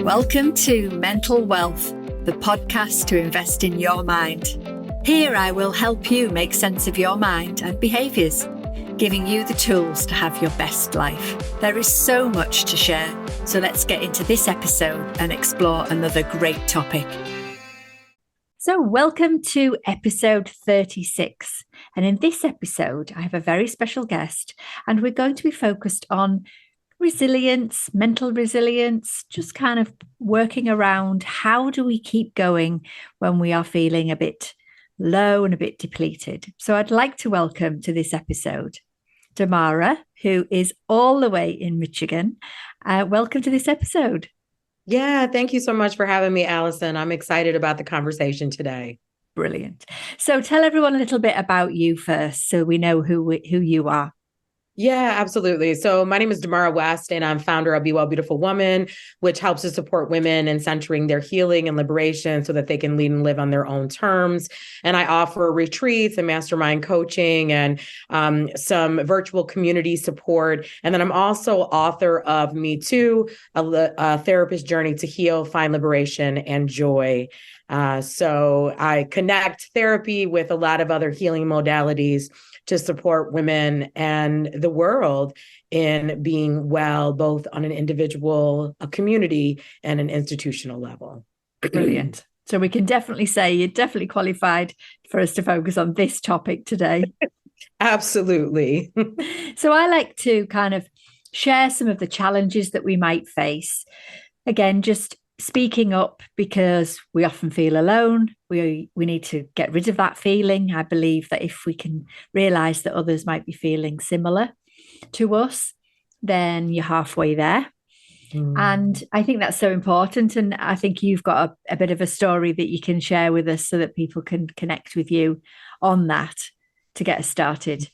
Welcome to Mental Wealth, the podcast to invest in your mind. Here I will help you make sense of your mind and behaviours, giving you the tools to have your best life. There is so much to share, so let's get into this episode and explore another great topic. So welcome to episode 36. And in this episode, I have a very special guest, and we're going to be focused on resilience, mental resilience, just kind of working around how do we keep going when we are feeling a bit low and a bit depleted. So I'd like to welcome to this episode Demarra, who is all the way in Michigan. Welcome to this episode. Yeah, thank you so much for having me, Allison. I'm excited about the conversation today. Brilliant. So tell everyone a little bit about you first, so we know who you are. Yeah, absolutely. So my name is Demarra West, and I'm founder of Be Well, Beautiful Woman, which helps to support women in centering their healing and liberation so that they can lead and live on their own terms. And I offer retreats and mastermind coaching and some virtual community support. And then I'm also author of Me Too, a therapist journey to heal, find liberation, and joy. So I connect therapy with a lot of other healing modalities to support women and the world in being well, both on an individual, a community, and an institutional level. Brilliant. So we can definitely say you're definitely qualified for us to focus on this topic today. Absolutely. So I like to kind of share some of the challenges that we might face. Again, just speaking up, because we often feel alone. We need to get rid of that feeling. I believe that if we can realize that others might be feeling similar to us, then you're halfway there. And I think that's so important. And I think you've got a bit of a story that you can share with us so that people can connect with you on that to get us started.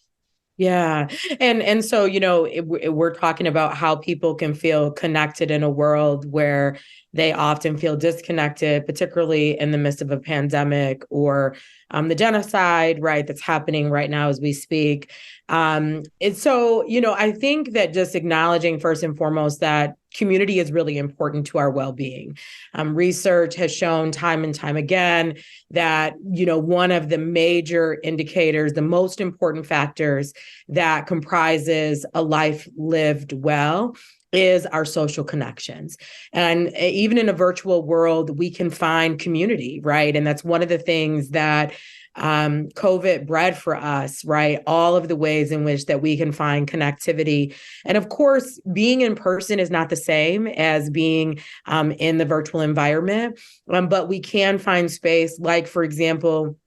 Yeah. And so, we're talking about how people can feel connected in a world where they often feel disconnected, particularly in the midst of a pandemic or the genocide, right, that's happening right now as we speak. And so, I think that just acknowledging first and foremost that community is really important to our well-being. Research has shown time and time again that, one of the major indicators, the most important factors that comprises a life lived well is our social connections. And even in a virtual world, we can find community, right? And that's one of the things that COVID bred for us, right? All of the ways in which that we can find connectivity. And of course, being in person is not the same as being in the virtual environment, but we can find space, like, for example,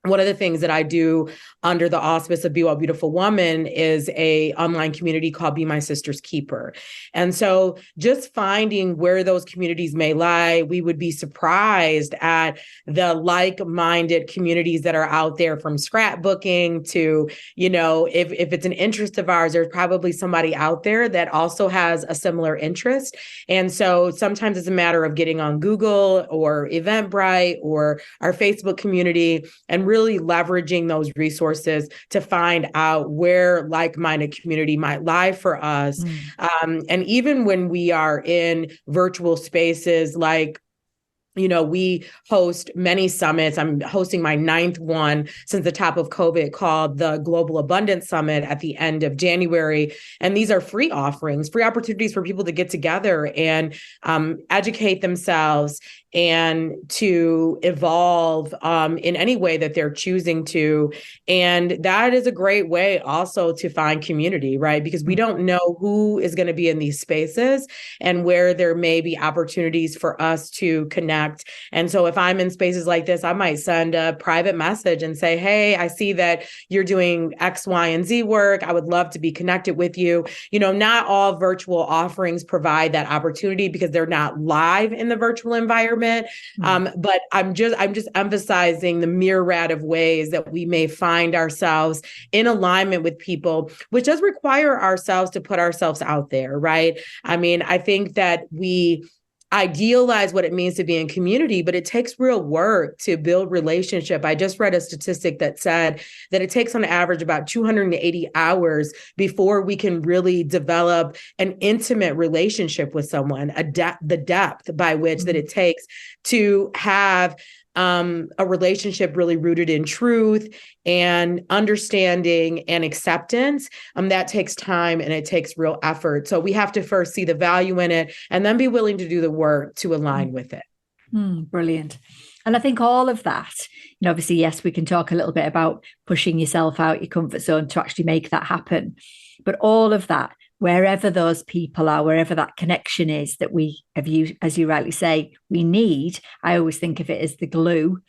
one of the things that I do under the auspice of Be Well, Beautiful Woman is a online community called Be My Sister's Keeper. And so just finding where those communities may lie, we would be surprised at the like-minded communities that are out there, from scrapbooking to, if it's an interest of ours, there's probably somebody out there that also has a similar interest. And so sometimes it's a matter of getting on Google or Eventbrite or our Facebook community and really leveraging those resources to find out where like-minded community might lie for us. And even when we are in virtual spaces, like, we host many summits. I'm hosting my 9th one since the top of COVID, called the Global Abundance Summit at the end of January. And these are free offerings, free opportunities for people to get together and educate themselves and to evolve in any way that they're choosing to. And that is a great way also to find community, right? Because we don't know who is going to be in these spaces and where there may be opportunities for us to connect. And so if I'm in spaces like this, I might send a private message and say, hey, I see that you're doing X, Y, and Z work. I would love to be connected with you. Not all virtual offerings provide that opportunity because they're not live in the virtual environment. But I'm just emphasizing the myriad of ways that we may find ourselves in alignment with people, which does require ourselves to put ourselves out there, right? I mean, I think that we idealize what it means to be in community, but it takes real work to build relationship. I just read a statistic that said that it takes on average about 280 hours before we can really develop an intimate relationship with someone, the depth by which that it takes to have a relationship really rooted in truth and understanding and acceptance. That takes time and it takes real effort. So we have to first see the value in it and then be willing to do the work to align with it. Brilliant. And I think all of that, obviously, yes, we can talk a little bit about pushing yourself out your comfort zone to actually make that happen. But all of that, wherever those people are, wherever that connection is that we have, you, as you rightly say, we need, I always think of it as the glue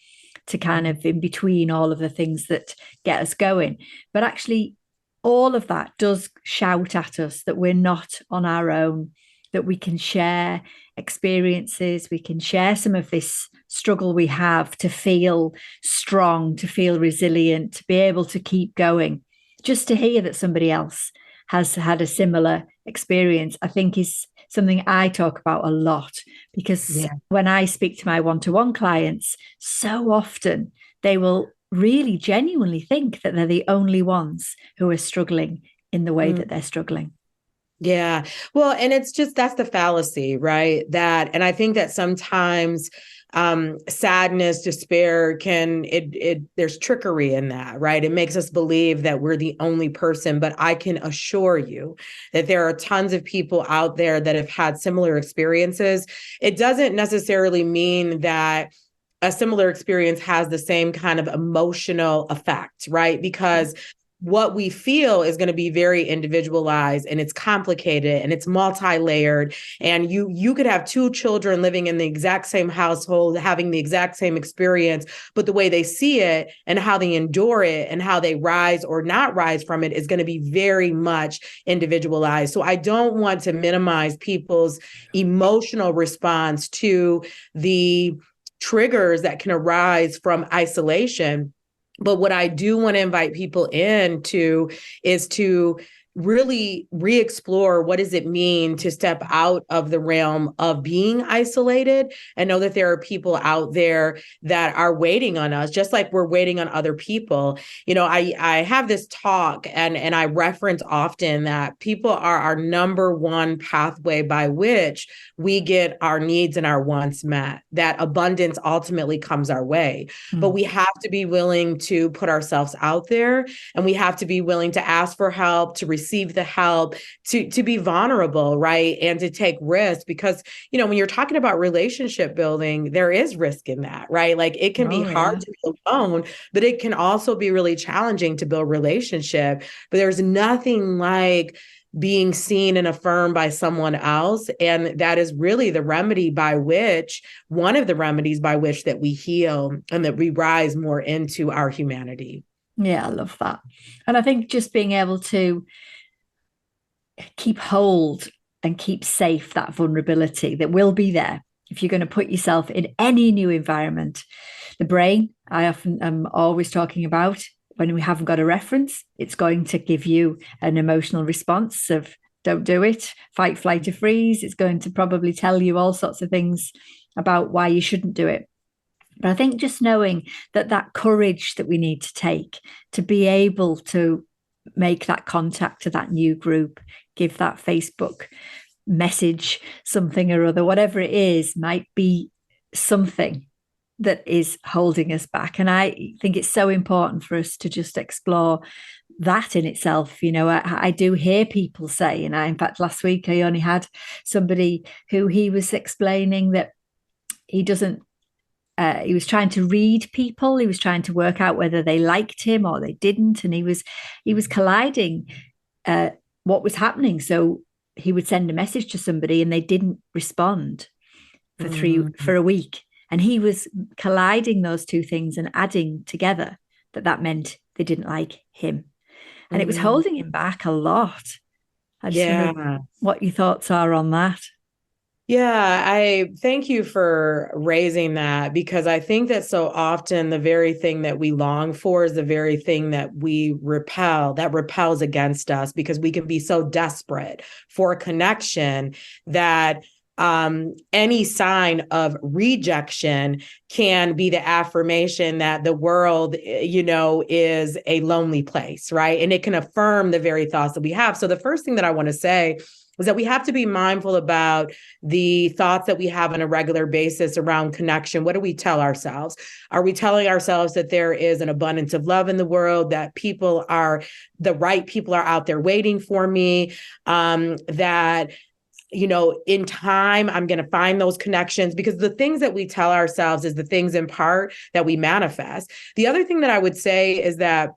to kind of in between all of the things that get us going. But actually, all of that does shout at us that we're not on our own, that we can share experiences, we can share some of this struggle we have to feel strong, to feel resilient, to be able to keep going. Just to hear that somebody else has had a similar experience, I think is something I talk about a lot, because when I speak to my one-to-one clients, so often they will really genuinely think that they're the only ones who are struggling in the way that they're struggling. Yeah. Well, and it's just, that's the fallacy, right? And I think that sometimes sadness, despair there's trickery in that, right? It makes us believe that we're the only person, but I can assure you that there are tons of people out there that have had similar experiences. It doesn't necessarily mean that a similar experience has the same kind of emotional effect, right? Because what we feel is going to be very individualized, and it's complicated and it's multi-layered. And you could have two children living in the exact same household, having the exact same experience, but the way they see it and how they endure it and how they rise or not rise from it is going to be very much individualized. So I don't want to minimize people's emotional response to the triggers that can arise from isolation. But what I do want to invite people into is to really re-explore what does it mean to step out of the realm of being isolated and know that there are people out there that are waiting on us, just like we're waiting on other people. I have this talk and I reference often that people are our number one pathway by which we get our needs and our wants met, that abundance ultimately comes our way. But we have to be willing to put ourselves out there, and we have to be willing to ask for help, to receive the help, to be vulnerable, right? And to take risks, because, when you're talking about relationship building, there is risk in that, right? Like it can be hard to be alone, but it can also be really challenging to build relationship. But there's nothing like being seen and affirmed by someone else. And that is really one of the remedies by which that we heal and that we rise more into our humanity. Yeah, I love that. And I think just being able to keep hold and keep safe that vulnerability that will be there if you're going to put yourself in any new environment. The brain, I often am always talking about, when we haven't got a reference, it's going to give you an emotional response of don't do it, fight, flight, or freeze. It's going to probably tell you all sorts of things about why you shouldn't do it. But I think just knowing that courage that we need to take to be able to make that contact to that new group, give that Facebook message, something or other, whatever it is, might be something that is holding us back. And I think it's so important for us to just explore that in itself. I do hear people say, and in fact, last week I only had somebody who he was explaining that he was trying to read people. He was trying to work out whether they liked him or they didn't. And he was colliding what was happening. So he would send a message to somebody and they didn't respond for a week. And he was colliding those two things and adding together that meant they didn't like him. And it was holding him back a lot. I just wonder what your thoughts are on that. Yeah, I thank you for raising that, because I think that so often the very thing that we long for is the very thing that repels against us, because we can be so desperate for a connection that any sign of rejection can be the affirmation that the world, is a lonely place, right? And it can affirm the very thoughts that we have. So the first thing that I want to say is that we have to be mindful about the thoughts that we have on a regular basis around connection. What do we tell ourselves? Are we telling ourselves that there is an abundance of love in the world, that the right people are out there waiting for me, that in time, I'm going to find those connections? Because the things that we tell ourselves is the things in part that we manifest. The other thing that I would say is that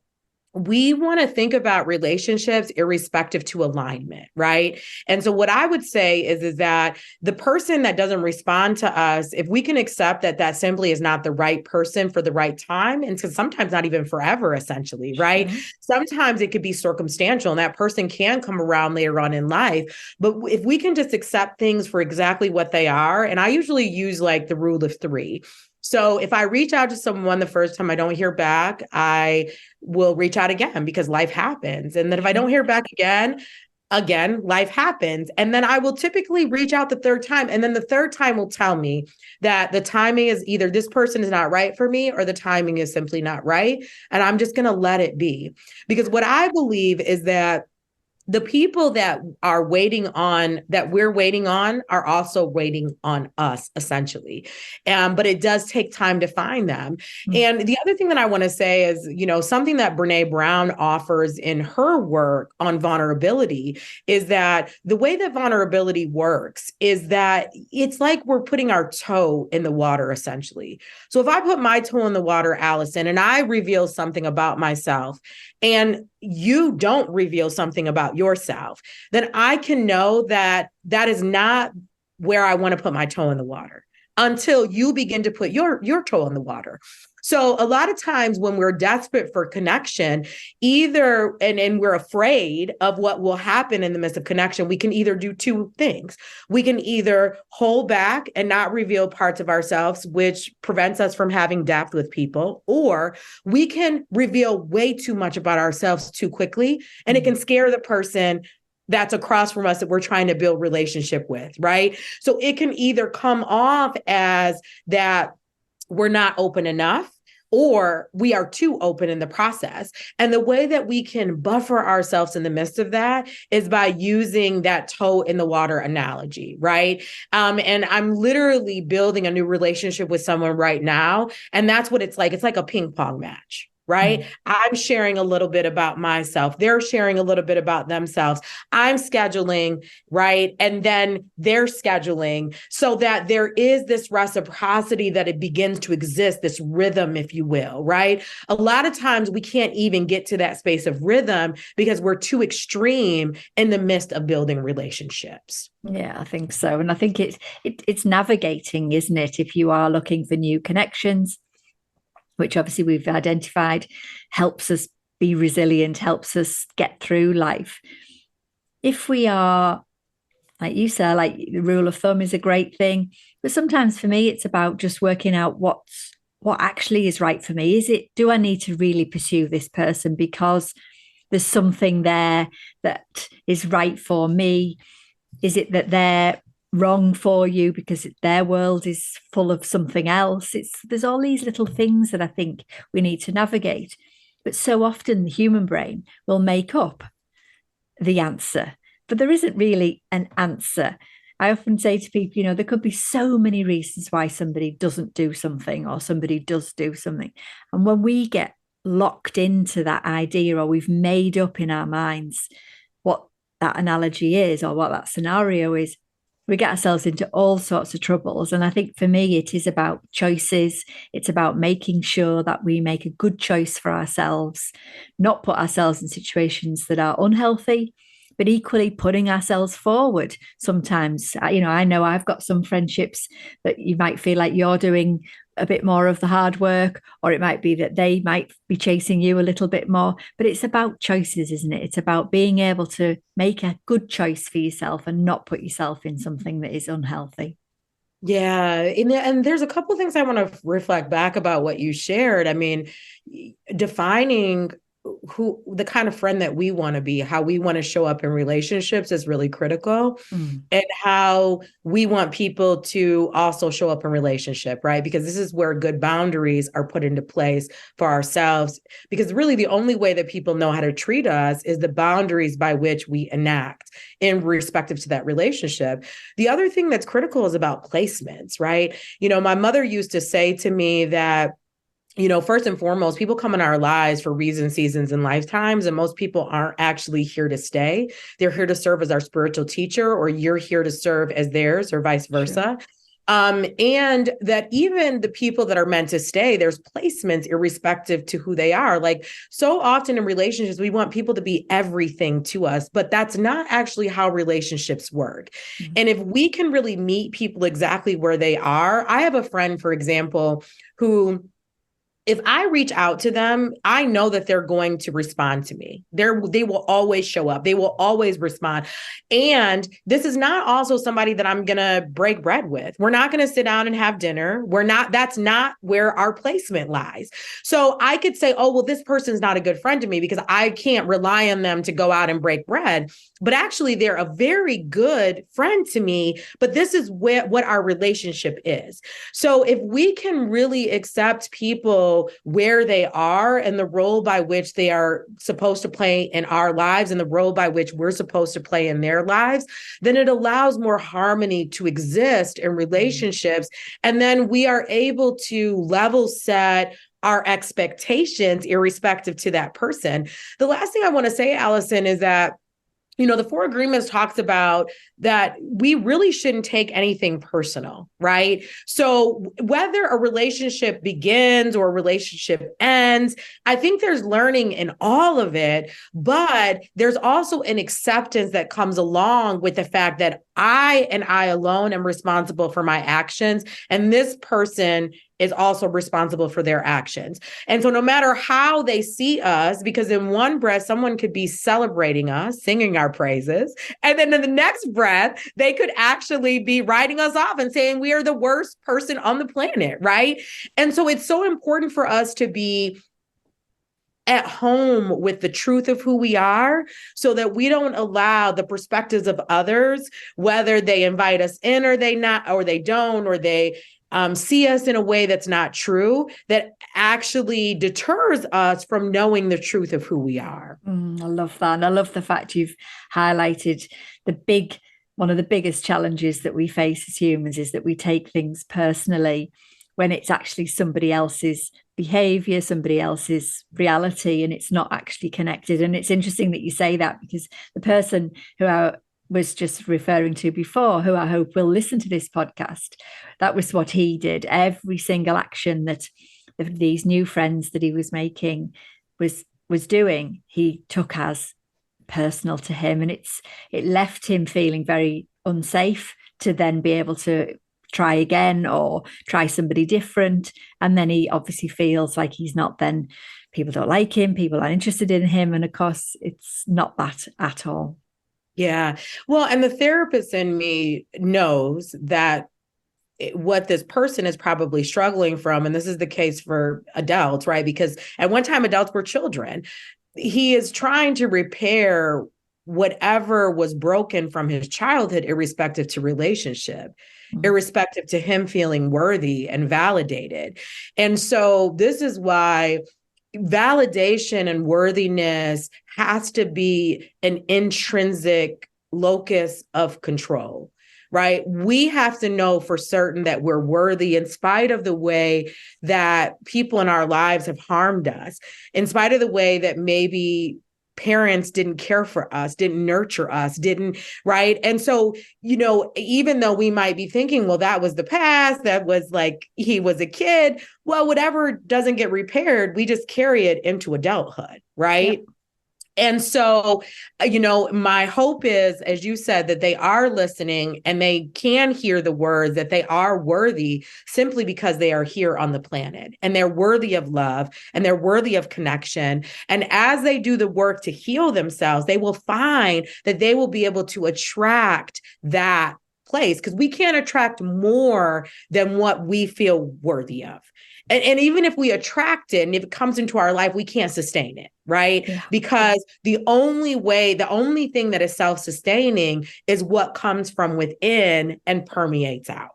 we want to think about relationships irrespective to alignment, right? And so what I would say is that the person that doesn't respond to us, if we can accept that that simply is not the right person for the right time, and so sometimes not even forever, essentially, right? Sure. Sometimes it could be circumstantial and that person can come around later on in life. But if we can just accept things for exactly what they are, and I usually use like the rule of three. So if I reach out to someone the first time I don't hear back, I will reach out again because life happens. And then if I don't hear back again, life happens. And then I will typically reach out the third time. And then the third time will tell me that the timing is either this person is not right for me or the timing is simply not right. And I'm just going to let it be. Because what I believe is that the people that we're waiting on are also waiting on us, essentially. But it does take time to find them. Mm-hmm. And the other thing that I want to say is, something that Brene Brown offers in her work on vulnerability is that the way that vulnerability works is that it's like we're putting our toe in the water, essentially. So if I put my toe in the water, Allison, and I reveal something about myself, and you don't reveal something about yourself, then I can know that that is not where I want to put my toe in the water until you begin to put your toe in the water. So a lot of times when we're desperate for connection, and we're afraid of what will happen in the midst of connection, we can either do two things. We can either hold back and not reveal parts of ourselves, which prevents us from having depth with people, or we can reveal way too much about ourselves too quickly, and it can scare the person that's across from us that we're trying to build relationship with, right? So it can either come off as that we're not open enough, or we are too open in the process. And the way that we can buffer ourselves in the midst of that is by using that toe in the water analogy, right? And I'm literally building a new relationship with someone right now. And that's what it's like. It's like a ping pong match. Right? Mm-hmm. I'm sharing a little bit about myself. They're sharing a little bit about themselves. I'm scheduling, right? And then they're scheduling, so that there is this reciprocity, that it begins to exist, this rhythm, if you will, right? A lot of times we can't even get to that space of rhythm because we're too extreme in the midst of building relationships. Yeah, I think so. And I think it's navigating, isn't it? If you are looking for new connections, which obviously we've identified helps us be resilient, helps us get through life. If we are, like you said, like the rule of thumb is a great thing, but sometimes for me, it's about just working out what actually is right for me. Do I need to really pursue this person because there's something there that is right for me? Is it that they're wrong for you because their world is full of something else? There's all these little things that I think we need to navigate. But so often the human brain will make up the answer, but there isn't really an answer. I often say to people, there could be so many reasons why somebody doesn't do something or somebody does do something. And when we get locked into that idea, or we've made up in our minds what that analogy is or what that scenario is, we get ourselves into all sorts of troubles. And I think for me, it is about choices. It's about making sure that we make a good choice for ourselves, not put ourselves in situations that are unhealthy, but equally putting ourselves forward. Sometimes, I know I've got some friendships that you might feel like you're doing a bit more of the hard work, or it might be that they might be chasing you a little bit more, but it's about choices, isn't it? It's about being able to make a good choice for yourself and not put yourself in something that is unhealthy. Yeah. And there's a couple of things I want to reflect back about what you shared. I mean, defining who the kind of friend that we want to be, how we want to show up in relationships is really critical. And how we want people to also show up in relationship, right? Because this is where good boundaries are put into place for ourselves. Because really the only way that people know how to treat us is the boundaries by which we enact in respective to that relationship. The other thing that's critical is about placements, right? My mother used to say to me that, first and foremost, people come in our lives for reasons, seasons, and lifetimes, and most people aren't actually here to stay. They're here to serve as our spiritual teacher, or you're here to serve as theirs, or vice versa. Sure. And that even the people that are meant to stay, there's placements irrespective to who they are. Like, so often in relationships, we want people to be everything to us, but that's not actually how relationships work. And if we can really meet people exactly where they are, I have a friend, for example, who, if I reach out to them, I know that they're going to respond to me. They will always show up. They will always respond. And this is not also somebody that I'm going to break bread with. We're not going to sit down and have dinner. That's not where our placement lies. So I could say, oh, well, this person's not a good friend to me because I can't rely on them to go out and break bread. But actually, they're a very good friend to me. But this is what our relationship is. So if we can really accept people where they are and the role by which they are supposed to play in our lives and the role by which we're supposed to play in their lives, then it allows more harmony to exist in relationships. And then we are able to level set our expectations irrespective to that person. The last thing I want to say, Allison, is that the Four Agreements talks about that we really shouldn't take anything personal, right? So whether a relationship begins or a relationship ends, I think there's learning in all of it, but there's also an acceptance that comes along with the fact that I and I alone am responsible for my actions, and this person is also responsible for their actions. And so no matter how they see us, because in one breath, someone could be celebrating us, singing our praises. And then in the next breath, they could actually be writing us off and saying we are the worst person on the planet, right? And so it's so important for us to be at home with the truth of who we are so that we don't allow the perspectives of others, whether they invite us in or they not, or they don't, or they see us in a way that's not true, that actually deters us from knowing the truth of who we are. I love that. And I love the fact you've highlighted one of the biggest challenges that we face as humans is that we take things personally when it's actually somebody else's behavior, somebody else's reality, and it's not actually connected. And it's interesting that you say that, because the person who I was just referring to before, who I hope will listen to this podcast, that was what he did. Every single action that these new friends that he was making was doing, he took as personal to him, and it left him feeling very unsafe to then be able to try again or try somebody different. And then he obviously feels like he's not, then people don't like him, people aren't interested in him, and of course it's not that at all. Yeah. Well, and the therapist in me knows that what this person is probably struggling from, and this is the case for adults, right? Because at one time adults were children. He is trying to repair whatever was broken from his childhood, irrespective to relationship, irrespective to him feeling worthy and validated. And so this is why validation and worthiness has to be an intrinsic locus of control, right? We have to know for certain that we're worthy in spite of the way that people in our lives have harmed us, in spite of the way that maybe parents didn't care for us, didn't nurture us, right? And so, even though we might be thinking, well, that was the past, that was like, he was a kid. Well, whatever doesn't get repaired, we just carry it into adulthood, right? Yep. And so, my hope is, as you said, that they are listening and they can hear the words that they are worthy simply because they are here on the planet, and they're worthy of love and they're worthy of connection. And as they do the work to heal themselves, they will find that they will be able to attract that place, because we can't attract more than what we feel worthy of. And even if we attract it and if it comes into our life, we can't sustain it, right? Yeah. Because the only thing that is self-sustaining is what comes from within and permeates out.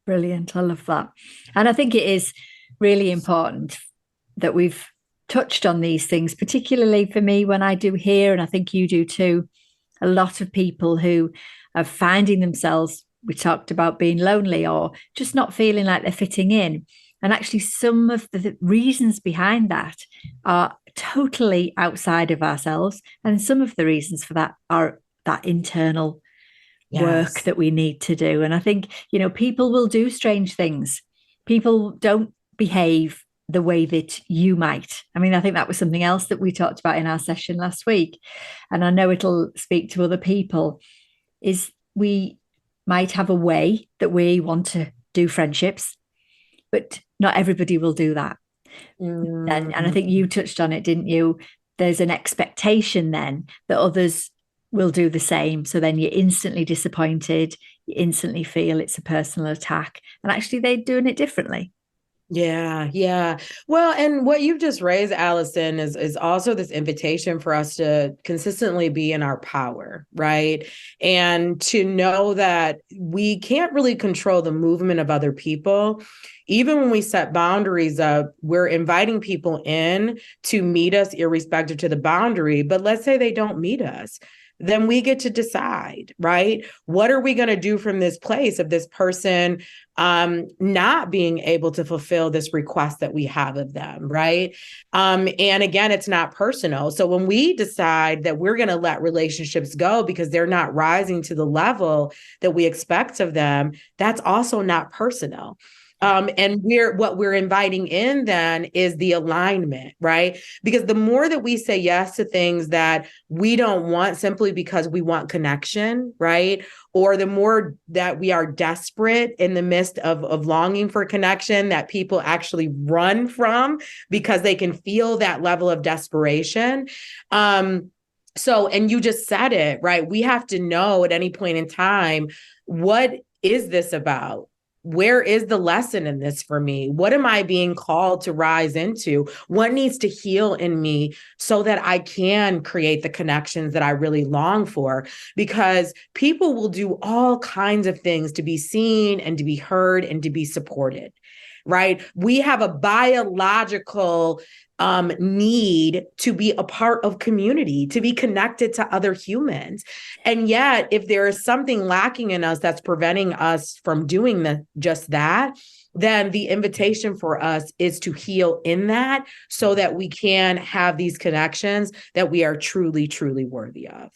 Brilliant. I love that. And I think it is really important that we've touched on these things, particularly for me when I do hear, and I think you do too, a lot of people who are finding themselves, we talked about being lonely or just not feeling like they're fitting in. And actually, some of the reasons behind that are totally outside of ourselves. And some of the reasons for that are that internal work that we need to do. And I think, people will do strange things. People don't behave the way that you might. I mean, I think that was something else that we talked about in our session last week. And I know it'll speak to other people, is we might have a way that we want to do friendships, but not everybody will do that. Mm-hmm. And I think you touched on it, didn't you? There's an expectation then that others will do the same. So then you're instantly disappointed. You instantly feel it's a personal attack. And actually, they're doing it differently. Yeah, yeah. Well, and what you've just raised, Allison, is also this invitation for us to consistently be in our power, right? And to know that we can't really control the movement of other people. Even when we set boundaries up, we're inviting people in to meet us irrespective to the boundary. But let's say they don't meet us. Then we get to decide, right? What are we going to do from this place of this person not being able to fulfill this request that we have of them, right? And again, it's not personal. So when we decide that we're going to let relationships go because they're not rising to the level that we expect of them, that's also not personal. And what we're inviting in then is the alignment, right? Because the more that we say yes to things that we don't want simply because we want connection, right? Or the more that we are desperate in the midst of longing for connection that people actually run from because they can feel that level of desperation. So, and you just said it, right? We have to know at any point in time, what is this about? Where is the lesson in this for me? What am I being called to rise into? What needs to heal in me so that I can create the connections that I really long for? Because people will do all kinds of things to be seen and to be heard and to be supported, right? We have a biological need to be a part of community, to be connected to other humans. And yet, if there is something lacking in us that's preventing us from doing just that, then the invitation for us is to heal in that so that we can have these connections that we are truly, truly worthy of.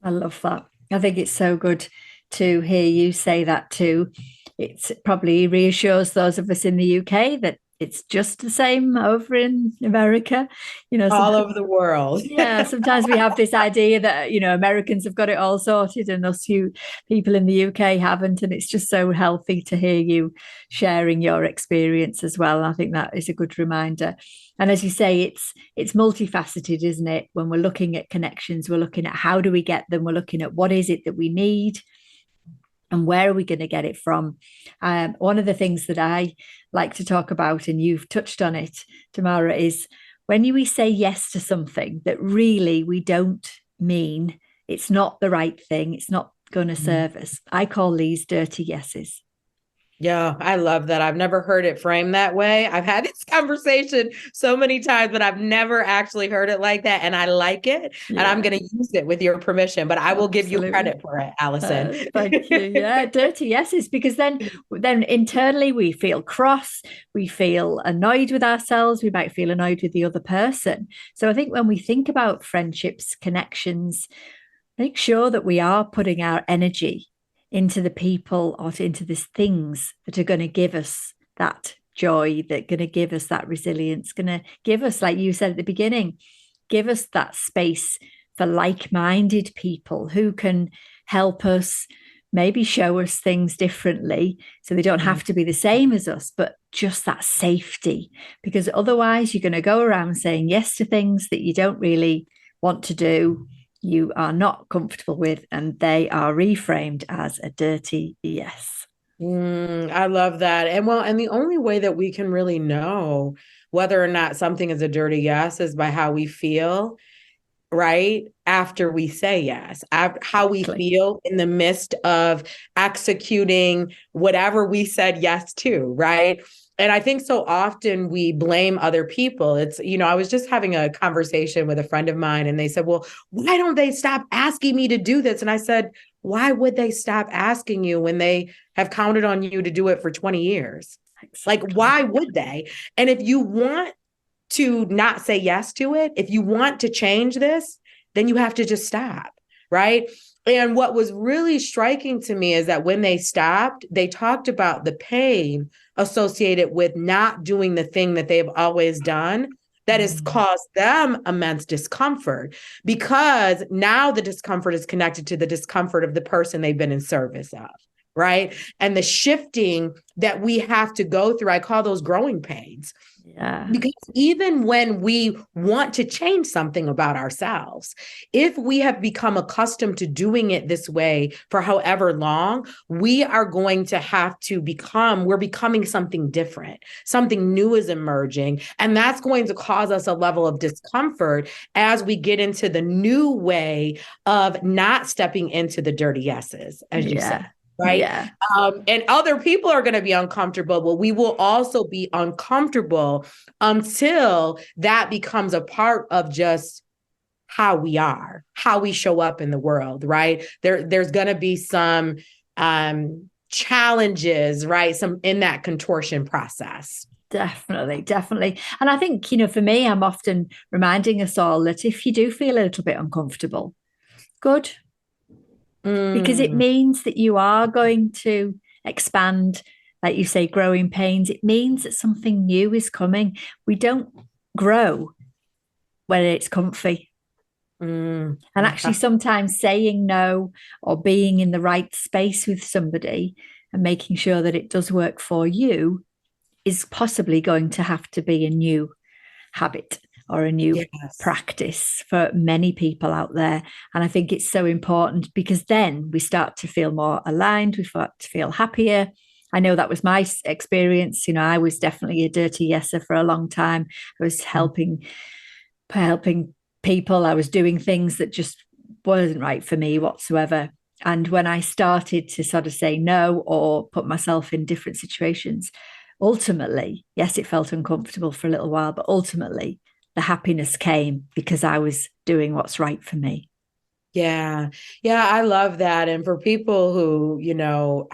I love that. I think it's so good to hear you say that too. It probably reassures those of us in the UK that it's just the same over in America, all over the world. Yeah, sometimes we have this idea that, Americans have got it all sorted and us people in the UK haven't. And it's just so healthy to hear you sharing your experience as well. I think that is a good reminder. And as you say, it's multifaceted, isn't it? When we're looking at connections, we're looking at how do we get them? We're looking at what is it that we need? And where are we going to get it from? One of the things that I like to talk about, and you've touched on it, Demarra, is when we say yes to something that really we don't mean, it's not the right thing, it's not going to serve us. I call these dirty yeses. Yeah, I love that. I've never heard it framed that way. I've had this conversation so many times, but I've never actually heard it like that. And I like it. Yeah. And I'm going to use it with your permission, but I will give you credit for it, Allison. Thank you. Yeah, dirty yeses, because then internally we feel cross, we feel annoyed with ourselves, we might feel annoyed with the other person. So I think when we think about friendships, connections, make sure that we are putting our energy into the people or into these things that are going to give us that joy, that are going to give us that resilience, going to give us, like you said at the beginning, give us that space for like-minded people who can help us, maybe show us things differently so they don't have to be the same as us, but just that safety. Because otherwise you're going to go around saying yes to things that you don't really want to do, you are not comfortable with, and they are reframed as a dirty yes. I love that. And the only way that we can really know whether or not something is a dirty yes is by how we feel, right? After we say yes, how we Exactly. feel in the midst of executing whatever we said yes to, right? And I think so often we blame other people. I was just having a conversation with a friend of mine and they said, well, why don't they stop asking me to do this? And I said, why would they stop asking you when they have counted on you to do it for 20 years? Like, Exactly. why would they? And if you want to not say yes to it, if you want to change this, then you have to just stop, right? And what was really striking to me is that when they stopped, they talked about the pain associated with not doing the thing that they've always done that has caused them immense discomfort, because now the discomfort is connected to the discomfort of the person they've been in service of, right? And the shifting that we have to go through, I call those growing pains. Yeah. Because even when we want to change something about ourselves, if we have become accustomed to doing it this way for however long, we are going to have to we're becoming something different. Something new is emerging. And that's going to cause us a level of discomfort as we get into the new way of not stepping into the dirty yeses, as you said. Yeah. Right. Yeah. And other people are going to be uncomfortable, but we will also be uncomfortable until that becomes a part of just how we are, how we show up in the world, right? There's going to be some challenges, right? Some in that contortion process. Definitely, definitely. And I think, for me, I'm often reminding us all that if you do feel a little bit uncomfortable, good, because it Mm, means that you are going to expand, like you say, growing pains. It means that something new is coming. We don't grow when it's comfy. And actually, yeah. sometimes saying no or being in the right space with somebody and making sure that it does work for you is possibly going to have to be a new habit or a new Yes. practice for many people out there. And I think it's so important because then we start to feel more aligned, we start to feel happier. I know that was my experience. I was definitely a dirty yeser for a long time. I was helping people. I was doing things that just wasn't right for me whatsoever. And when I started to sort of say no or put myself in different situations, ultimately, yes, it felt uncomfortable for a little while, but ultimately the happiness came because I was doing what's right for me. Yeah. Yeah, I love that. And for people who,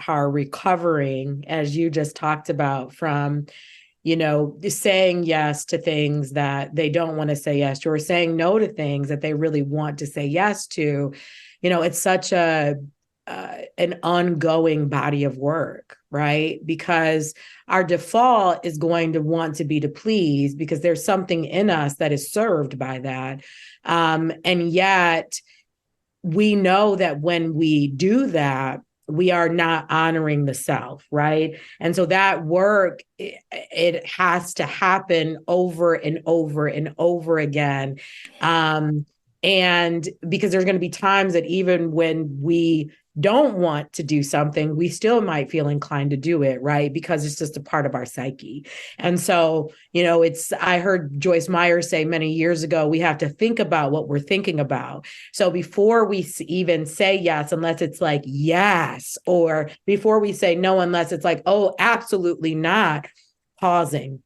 are recovering, as you just talked about, from saying yes to things that they don't want to say yes to, or saying no to things that they really want to say yes to. It's such an ongoing body of work, right? Because our default is going to want to be to please because there's something in us that is served by that. And yet we know that when we do that, we are not honoring the self, right? And so that work, it has to happen over and over and over again. And because there's going to be times that even when we don't want to do something, we still might feel inclined to do it, right? Because it's just a part of our psyche. And so, I heard Joyce Meyer say many years ago, we have to think about what we're thinking about. So before we even say yes, unless it's like yes, or before we say no, unless it's like, oh, absolutely not, pausing.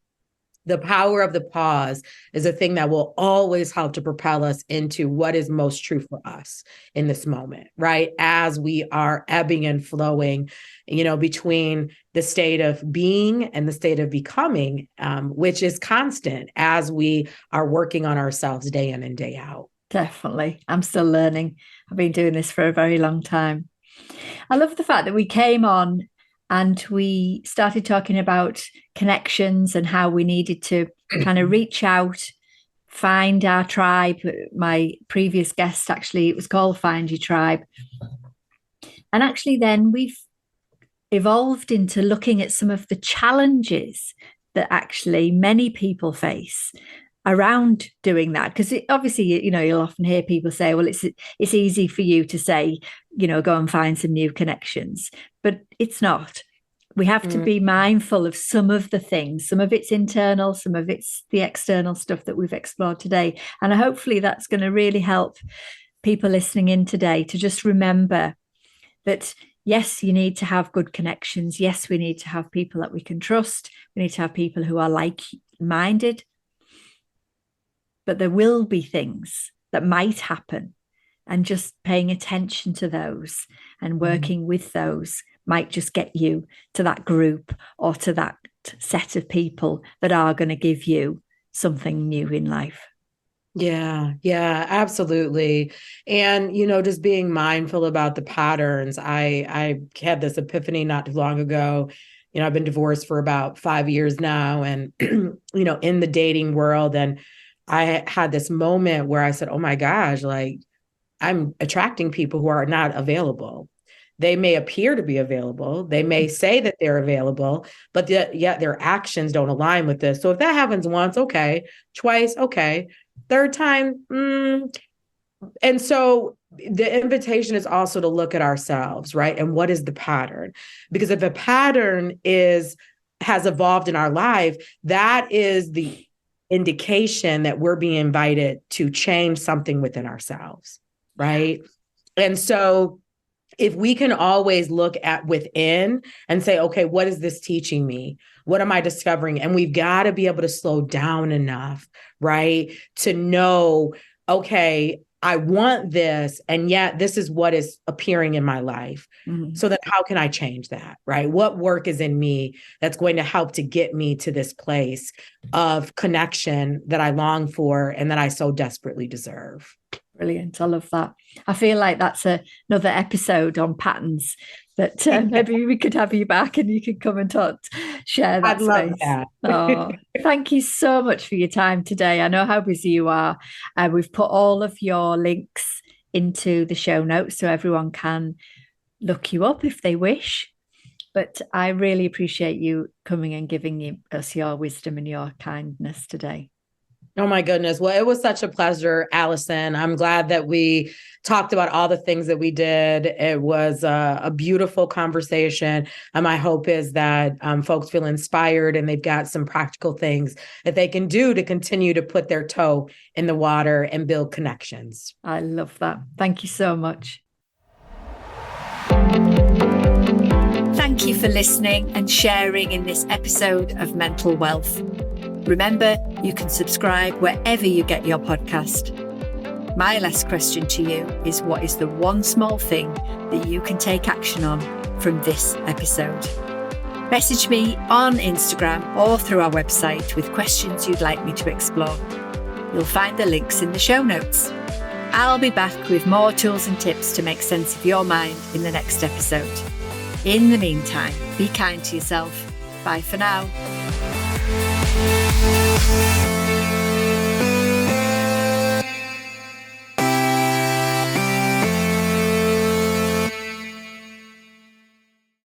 The power of the pause is a thing that will always help to propel us into what is most true for us in this moment, right? As we are ebbing and flowing, between the state of being and the state of becoming, which is constant as we are working on ourselves day in and day out. Definitely. I'm still learning. I've been doing this for a very long time. I love the fact that we came on and we started talking about connections and how we needed to kind of reach out, find our tribe. My previous guest, actually, it was called Find Your Tribe. And actually, then we've evolved into looking at some of the challenges that actually many people face around doing that, because obviously you'll often hear people say, well, it's easy for you to say, go and find some new connections, but it's not. We have to be mindful of some of the things. Some of it's internal, some of it's the external stuff that we've explored today. And hopefully that's going to really help people listening in today to just remember that, yes, you need to have good connections. Yes, we need to have people that we can trust. We need to have people who are like-minded. But there will be things that might happen, and just paying attention to those and working with those might just get you to that group or to that set of people that are going to give you something new in life. Yeah, absolutely. And, just being mindful about the patterns. I had this epiphany not too long ago. I've been divorced for about 5 years now, and, in the dating world. And I had this moment where I said, oh my gosh, like, I'm attracting people who are not available. They may appear to be available. They may say that they're available, but yet their actions don't align with this. So if that happens once, okay. Twice, okay. Third time, And so the invitation is also to look at ourselves, right? And what is the pattern? Because if a pattern has evolved in our life, that is the indication that we're being invited to change something within ourselves, right? And so if we can always look at within and say, okay, what is this teaching me? What am I discovering? And we've got to be able to slow down enough, right? To know, okay, I want this, and yet this is what is appearing in my life. So then how can I change that, right? What work is in me that's going to help to get me to this place of connection that I long for and that I so desperately deserve? Brilliant. I love that. I feel like that's another episode on patterns, but maybe we could have you back and you could come and share that I'd love that. Oh, thank you so much for your time today. I know how busy you are. We've put all of your links into the show notes so everyone can look you up if they wish. But I really appreciate you coming and giving us your wisdom and your kindness today. Oh my goodness. Well, it was such a pleasure, Allison. I'm glad that we talked about all the things that we did. It was a beautiful conversation. And my hope is that folks feel inspired and they've got some practical things that they can do to continue to put their toe in the water and build connections. I love that. Thank you so much. Thank you for listening and sharing in this episode of Mental Wealth. Remember, you can subscribe wherever you get your podcast. My last question to you is, what is the one small thing that you can take action on from this episode? Message me on Instagram or through our website with questions you'd like me to explore. You'll find the links in the show notes. I'll be back with more tools and tips to make sense of your mind in the next episode. In the meantime, be kind to yourself. Bye for now.